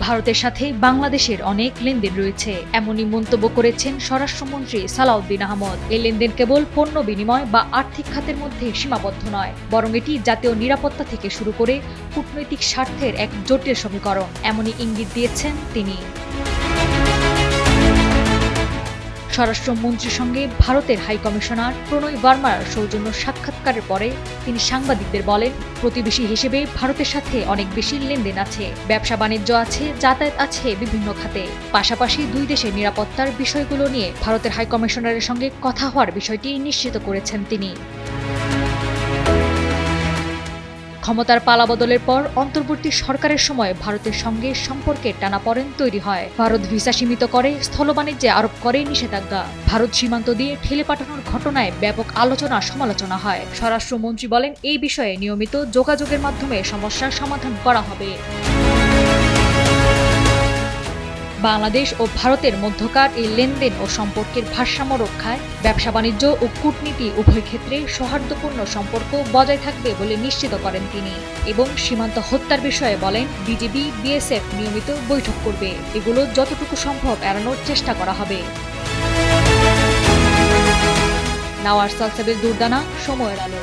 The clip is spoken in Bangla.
ভারতের সাথে বাংলাদেশের অনেক লেনদেন রয়েছে, এমনই মন্তব্য করেছেন স্বরাষ্ট্রমন্ত্রী সালাউদ্দিন আহমদ। এই লেনদেন কেবল পণ্য বিনিময় বা আর্থিক খাতের মধ্যে সীমাবদ্ধ নয়, বরং এটি জাতীয় নিরাপত্তা থেকে শুরু করে কূটনৈতিক স্বার্থের এক জটিল সমীকরণ, এমনই ইঙ্গিত দিয়েছেন তিনি। স্বরাষ্ট্রমন্ত্রীর সঙ্গে ভারতের হাইকমিশনার প্রণয় ভার্মার সৌজন্য সাক্ষাৎকারের পরে তিনি সাংবাদিকদের বলেন, প্রতিবেশী হিসেবে ভারতের সাথে অনেক বেশি লেনদেন আছে, ব্যবসা বাণিজ্য আছে, যাতায়াত আছে বিভিন্ন খাতে। পাশাপাশি দুই দেশের নিরাপত্তার বিষয়গুলো নিয়ে ভারতের হাইকমিশনারের সঙ্গে কথা হওয়ার বিষয়টি নিশ্চিত করেছেন তিনি। ক্ষমতার পালাবদলের পর অন্তর্বর্তী সরকারের সময় ভারতের সঙ্গে সম্পর্কের টানাপোড়েন তৈরি হয়। ভারত ভিসা সীমিত করে, স্থল বাণিজ্যে আরোপ করে নিষেধাজ্ঞা। ভারত সীমান্ত দিয়ে ঠেলে পাঠানোর ঘটনায় ব্যাপক আলোচনা সমালোচনা হয়। স্বরাষ্ট্রমন্ত্রী বলেন, এই বিষয়ে নিয়মিত যোগাযোগের মাধ্যমে সমস্যার সমাধান করা হবে। বাংলাদেশ ও ভারতের মধ্যকার এই লেনদেন ও সম্পর্কের ভারসাম্য রক্ষায় ব্যবসা বাণিজ্য ও কূটনীতি উভয় ক্ষেত্রে সৌহার্দ্যপূর্ণ সম্পর্ক বজায় থাকবে বলে নিশ্চিত করেন তিনি। এবং সীমান্ত হত্যার বিষয়ে বলেন, বিজিবি বিএসএফ নিয়মিত বৈঠক করবে, এগুলো যতটুকু সম্ভব এড়ানোর চেষ্টা করা হবে। নাওয়ার সালসাবিল দুর্দানা, সময়ের আলো।